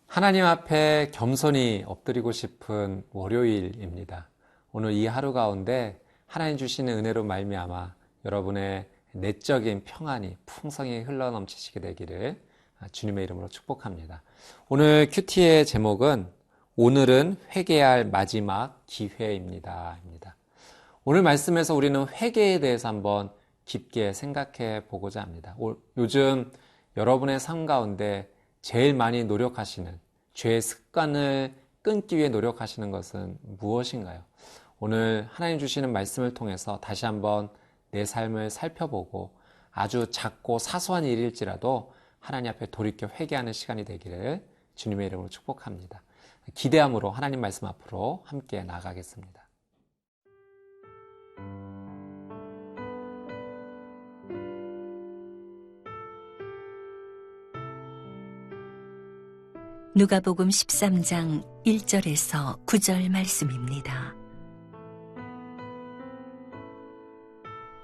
하나님 앞에 겸손히 엎드리고 싶은 월요일입니다. 오늘 이 하루 가운데 하나님 주시는 은혜로 말미암아 여러분의 내적인 평안이 풍성히 흘러넘치시게 되기를 주님의 이름으로 축복합니다. 오늘 큐티의 제목은 오늘은 회개할 마지막 기회입니다. 오늘 말씀에서 우리는 회개에 대해서 한번 깊게 생각해 보고자 합니다. 요즘 여러분의 삶 가운데 제일 많이 노력하시는 죄의 습관을 끊기 위해 노력하시는 것은 무엇인가요? 오늘 하나님 주시는 말씀을 통해서 다시 한번 내 삶을 살펴보고 아주 작고 사소한 일일지라도 하나님 앞에 돌이켜 회개하는 시간이 되기를 주님의 이름으로 축복합니다. 기대함으로 하나님 말씀 앞으로 함께 나가겠습니다. 누가복음 13장 1절에서 9절 말씀입니다.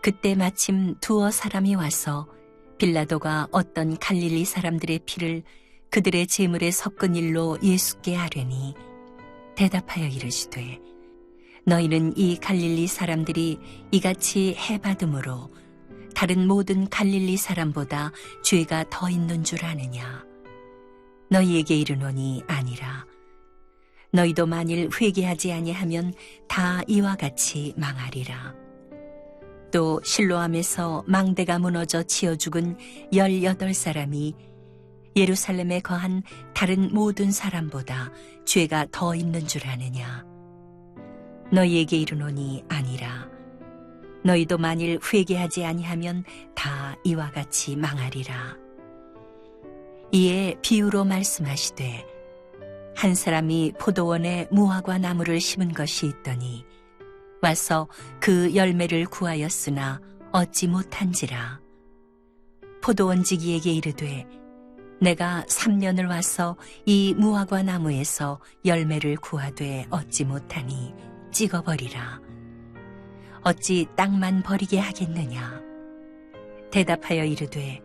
그때 마침 두어 사람이 와서 빌라도가 어떤 갈릴리 사람들의 피를 그들의 제물에 섞은 일로 예수께 아뢰니 대답하여 이르시되 너희는 이 갈릴리 사람들이 이같이 해받음으로 다른 모든 갈릴리 사람보다 죄가 더 있는 줄 아느냐? 너희에게 이르노니 아니라. 너희도 만일 회개하지 아니하면 다 이와 같이 망하리라. 또 실로암에서 망대가 무너져 치어 죽은 18사람이 예루살렘에 거한 다른 모든 사람보다 죄가 더 있는 줄 아느냐? 너희에게 이르노니 아니라. 너희도 만일 회개하지 아니하면 다 이와 같이 망하리라. 이에 비유로 말씀하시되 한 사람이 포도원에 무화과 나무를 심은 것이 있더니 와서 그 열매를 구하였으나 얻지 못한지라. 포도원지기에게 이르되 내가 3년을 와서 이 무화과 나무에서 열매를 구하되 얻지 못하니 찍어버리라. 어찌 땅만 버리게 하겠느냐? 대답하여 이르되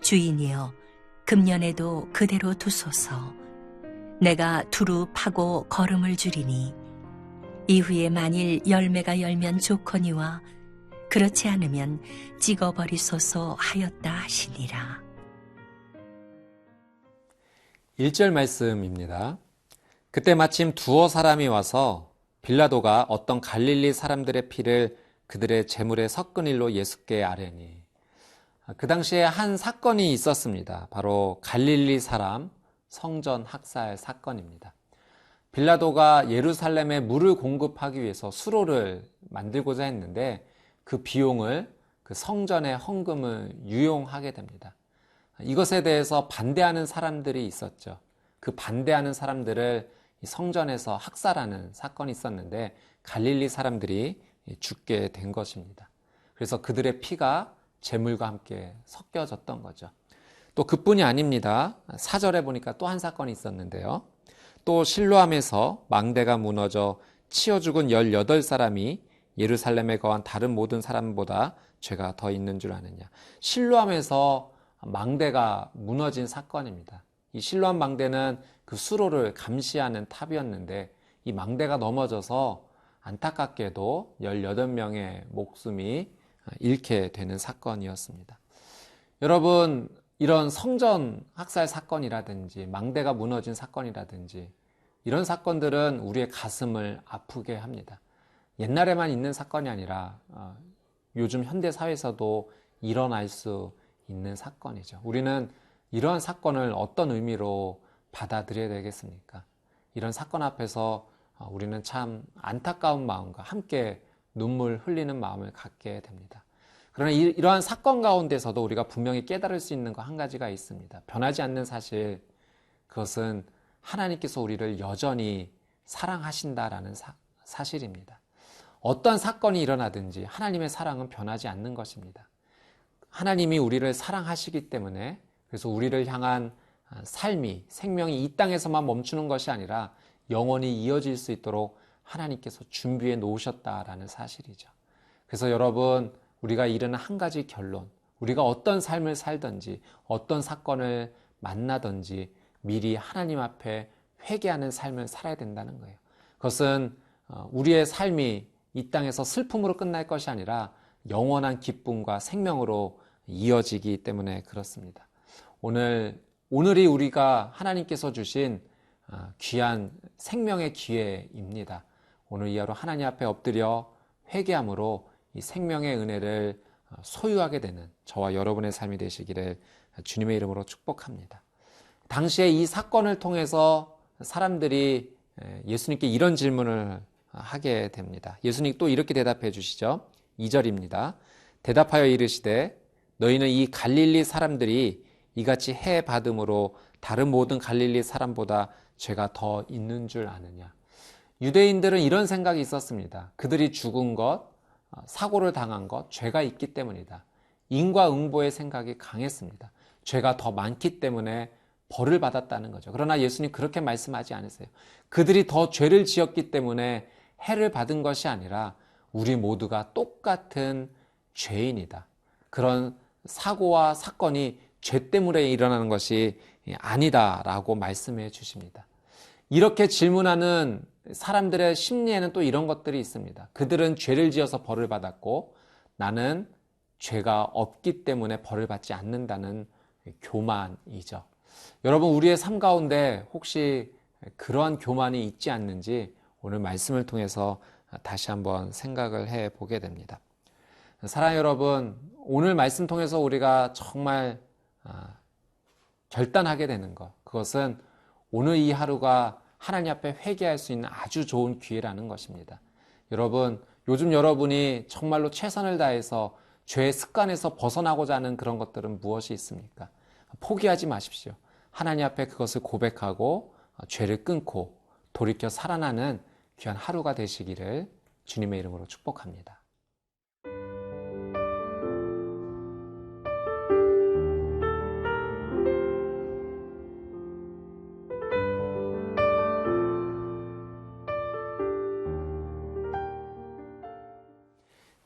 주인이여 금년에도 그대로 두소서. 내가 두루 파고 거름을 주리니 이후에 만일 열매가 열면 좋거니와 그렇지 않으면 찍어버리소서 하였다 하시니라. 1절 말씀입니다. 그때 마침 두어 사람이 와서 빌라도가 어떤 갈릴리 사람들의 피를 그들의 제물에 섞은 일로 예수께 아뢰니. 그 당시에 한 사건이 있었습니다. 바로 갈릴리 사람 성전 학살 사건입니다. 빌라도가 예루살렘에 물을 공급하기 위해서 수로를 만들고자 했는데 그 비용을 그 성전의 헌금을 유용하게 됩니다. 이것에 대해서 반대하는 사람들이 있었죠. 그 반대하는 사람들을 성전에서 학살하는 사건이 있었는데 갈릴리 사람들이 죽게 된 것입니다. 그래서 그들의 피가 제물과 함께 섞여졌던 거죠. 또 그뿐이 아닙니다. 4절에 보니까 또 한 사건이 있었는데요. 또 실로암에서 망대가 무너져 치어 죽은 18사람이 예루살렘에 거한 다른 모든 사람보다 죄가 더 있는 줄 아느냐. 실로암에서 망대가 무너진 사건입니다. 이 실로암 망대는 그 수로를 감시하는 탑이었는데 이 망대가 넘어져서 안타깝게도 18명의 목숨이 잃게 되는 사건이었습니다. 여러분, 이런 성전 학살 사건이라든지 망대가 무너진 사건이라든지 이런 사건들은 우리의 가슴을 아프게 합니다. 옛날에만 있는 사건이 아니라 요즘 현대 사회에서도 일어날 수 있는 사건이죠. 우리는 이러한 사건을 어떤 의미로 받아들여야 되겠습니까? 이런 사건 앞에서 우리는 참 안타까운 마음과 함께 눈물 흘리는 마음을 갖게 됩니다. 그러나 이러한 사건 가운데서도 우리가 분명히 깨달을 수 있는 거 한 가지가 있습니다. 변하지 않는 사실, 그것은 하나님께서 우리를 여전히 사랑하신다라는 사실입니다. 어떤 사건이 일어나든지 하나님의 사랑은 변하지 않는 것입니다. 하나님이 우리를 사랑하시기 때문에 그래서 우리를 향한 삶이, 생명이 이 땅에서만 멈추는 것이 아니라 영원히 이어질 수 있도록 하나님께서 준비해 놓으셨다라는 사실이죠. 그래서 여러분, 우리가 이르는 한 가지 결론, 우리가 어떤 삶을 살든지 어떤 사건을 만나든지 미리 하나님 앞에 회개하는 삶을 살아야 된다는 거예요. 그것은 우리의 삶이 이 땅에서 슬픔으로 끝날 것이 아니라 영원한 기쁨과 생명으로 이어지기 때문에 그렇습니다. 오늘이 우리가 하나님께서 주신 귀한 생명의 기회입니다. 오늘 이 하루 하나님 앞에 엎드려 회개함으로 이 생명의 은혜를 소유하게 되는 저와 여러분의 삶이 되시기를 주님의 이름으로 축복합니다. 당시에 이 사건을 통해서 사람들이 예수님께 이런 질문을 하게 됩니다. 예수님 또 이렇게 대답해 주시죠. 2절입니다. 대답하여 이르시되 너희는 이 갈릴리 사람들이 이같이 해 받음으로 다른 모든 갈릴리 사람보다 죄가 더 있는 줄 아느냐. 유대인들은 이런 생각이 있었습니다. 그들이 죽은 것, 사고를 당한 것, 죄가 있기 때문이다. 인과응보의 생각이 강했습니다. 죄가 더 많기 때문에 벌을 받았다는 거죠. 그러나 예수님 그렇게 말씀하지 않으세요. 그들이 더 죄를 지었기 때문에 해를 받은 것이 아니라 우리 모두가 똑같은 죄인이다. 그런 사고와 사건이 죄 때문에 일어나는 것이 아니다라고 말씀해 주십니다. 이렇게 질문하는 사람들의 심리에는 또 이런 것들이 있습니다. 그들은 죄를 지어서 벌을 받았고 나는 죄가 없기 때문에 벌을 받지 않는다는 교만이죠. 여러분, 우리의 삶 가운데 혹시 그러한 교만이 있지 않는지 오늘 말씀을 통해서 다시 한번 생각을 해 보게 됩니다. 사랑하는 여러분, 오늘 말씀 통해서 우리가 정말 결단하게 되는 것, 그것은 오늘 이 하루가 하나님 앞에 회개할 수 있는 아주 좋은 기회라는 것입니다. 여러분, 요즘 여러분이 정말로 최선을 다해서 죄의 습관에서 벗어나고자 하는 그런 것들은 무엇이 있습니까? 포기하지 마십시오. 하나님 앞에 그것을 고백하고 죄를 끊고 돌이켜 살아나는 귀한 하루가 되시기를 주님의 이름으로 축복합니다.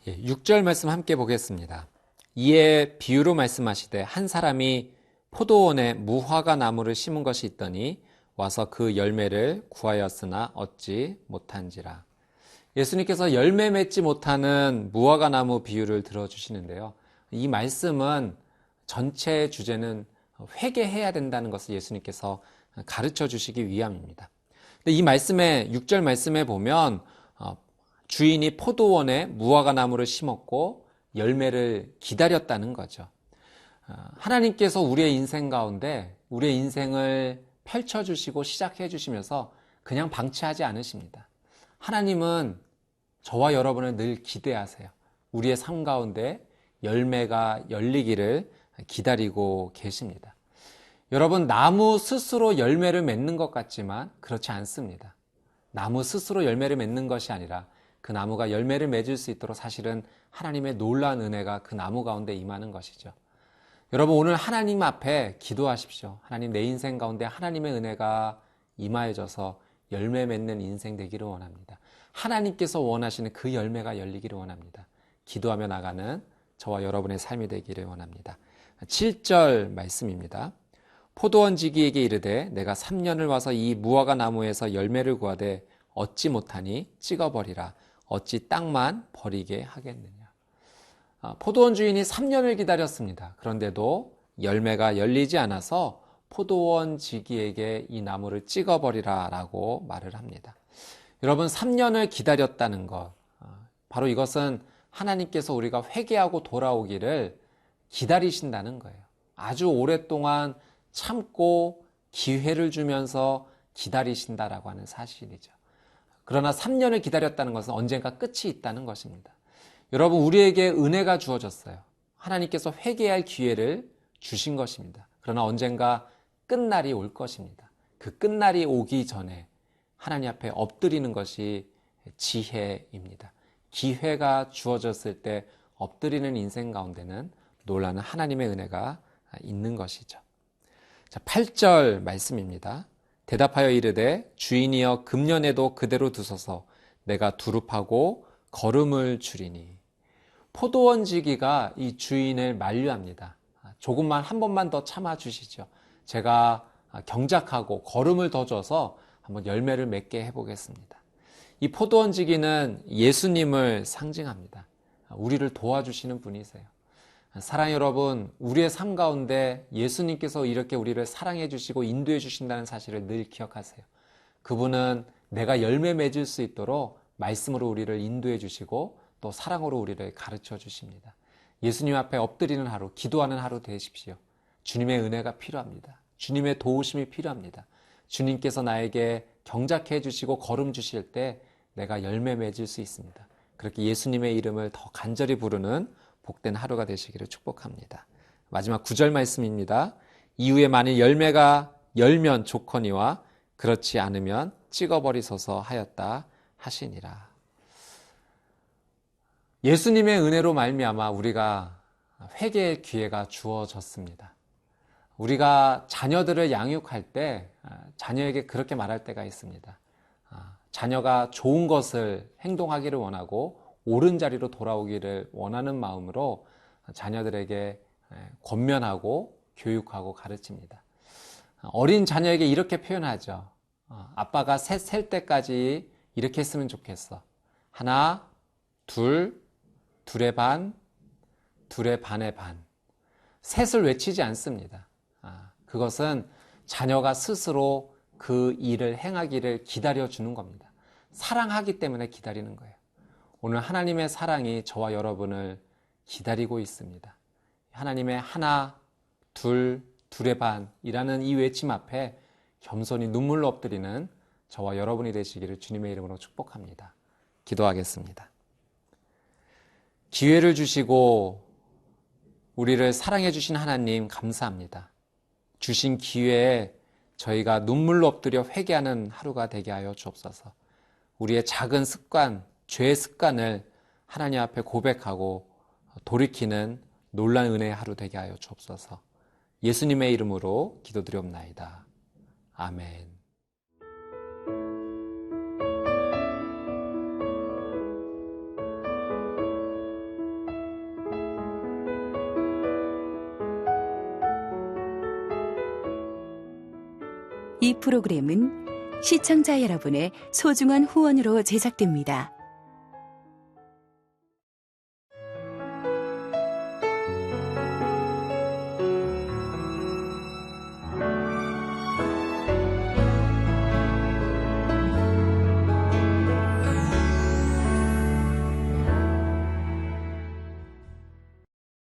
예, 6절 말씀 함께 보겠습니다. 이에 비유로 말씀하시되 한 사람이 포도원에 무화과 나무를 심은 것이 있더니 와서 그 열매를 구하였으나 얻지 못한지라. 예수님께서 열매 맺지 못하는 무화과 나무 비유를 들어주시는데요. 이 말씀은 전체 주제는 회개해야 된다는 것을 예수님께서 가르쳐 주시기 위함입니다. 근데 이 말씀에 6절 말씀에 보면 주인이 포도원에 무화과 나무를 심었고 열매를 기다렸다는 거죠. 하나님께서 우리의 인생 가운데 우리의 인생을 펼쳐주시고 시작해 주시면서 그냥 방치하지 않으십니다. 하나님은 저와 여러분을 늘 기대하세요. 우리의 삶 가운데 열매가 열리기를 기다리고 계십니다. 여러분, 나무 스스로 열매를 맺는 것 같지만 그렇지 않습니다. 나무 스스로 열매를 맺는 것이 아니라 그 나무가 열매를 맺을 수 있도록 사실은 하나님의 놀라운 은혜가 그 나무 가운데 임하는 것이죠. 여러분, 오늘 하나님 앞에 기도하십시오. 하나님, 내 인생 가운데 하나님의 은혜가 임하여져서 열매 맺는 인생 되기를 원합니다. 하나님께서 원하시는 그 열매가 열리기를 원합니다. 기도하며 나가는 저와 여러분의 삶이 되기를 원합니다. 7절 말씀입니다. 포도원지기에게 이르되 내가 3년을 와서 이 무화과 나무에서 열매를 구하되 얻지 못하니 찍어버리라. 어찌 땅만 버리게 하겠느냐. 포도원 주인이 3년을 기다렸습니다. 그런데도 열매가 열리지 않아서 포도원 지기에게 이 나무를 찍어버리라 라고 말을 합니다. 여러분, 3년을 기다렸다는 것, 바로 이것은 하나님께서 우리가 회개하고 돌아오기를 기다리신다는 거예요. 아주 오랫동안 참고 기회를 주면서 기다리신다라고 하는 사실이죠. 그러나 3년을 기다렸다는 것은 언젠가 끝이 있다는 것입니다. 여러분, 우리에게 은혜가 주어졌어요. 하나님께서 회개할 기회를 주신 것입니다. 그러나 언젠가 끝날이 올 것입니다. 그 끝날이 오기 전에 하나님 앞에 엎드리는 것이 지혜입니다. 기회가 주어졌을 때 엎드리는 인생 가운데는 놀라는 하나님의 은혜가 있는 것이죠. 자, 8절 말씀입니다. 대답하여 이르되 주인이여 금년에도 그대로 두소서 내가 두릅하고 거름을 주리니. 포도원 지기가 이 주인을 만류합니다. 조금만 한 번만 더 참아 주시죠. 제가 경작하고 걸음을 더 줘서 한번 열매를 맺게 해보겠습니다. 이 포도원지기는 예수님을 상징합니다. 우리를 도와주시는 분이세요. 사랑하는 여러분, 우리의 삶 가운데 예수님께서 이렇게 우리를 사랑해 주시고 인도해 주신다는 사실을 늘 기억하세요. 그분은 내가 열매 맺을 수 있도록 말씀으로 우리를 인도해 주시고 또 사랑으로 우리를 가르쳐 주십니다. 예수님 앞에 엎드리는 하루, 기도하는 하루 되십시오. 주님의 은혜가 필요합니다. 주님의 도우심이 필요합니다. 주님께서 나에게 경작해 주시고 걸음 주실 때 내가 열매 맺을 수 있습니다. 그렇게 예수님의 이름을 더 간절히 부르는 복된 하루가 되시기를 축복합니다. 마지막 9절 말씀입니다. 이후에 만일 열매가 열면 좋거니와 그렇지 않으면 찍어버리소서 하였다 하시니라. 예수님의 은혜로 말미암아 우리가 회개의 기회가 주어졌습니다. 우리가 자녀들을 양육할 때 자녀에게 그렇게 말할 때가 있습니다. 자녀가 좋은 것을 행동하기를 원하고 옳은 자리로 돌아오기를 원하는 마음으로 자녀들에게 권면하고 교육하고 가르칩니다. 어린 자녀에게 이렇게 표현하죠. 아빠가 셋 셀 때까지 이렇게 했으면 좋겠어. 하나, 둘, 둘의 반, 둘의 반의 반. 셋을 외치지 않습니다. 그것은 자녀가 스스로 그 일을 행하기를 기다려주는 겁니다. 사랑하기 때문에 기다리는 거예요. 오늘 하나님의 사랑이 저와 여러분을 기다리고 있습니다. 하나님의 하나, 둘, 둘의 반이라는 이 외침 앞에 겸손히 눈물로 엎드리는 저와 여러분이 되시기를 주님의 이름으로 축복합니다. 기도하겠습니다. 기회를 주시고 우리를 사랑해 주신 하나님 감사합니다. 주신 기회에 저희가 눈물로 엎드려 회개하는 하루가 되게 하여 주옵소서. 우리의 작은 습관, 죄의 습관을 하나님 앞에 고백하고 돌이키는 놀라운 은혜의 하루 되게 하여 주옵소서. 예수님의 이름으로 기도드리옵나이다. 아멘. 이 프로그램은 시청자 여러분의 소중한 후원으로 제작됩니다.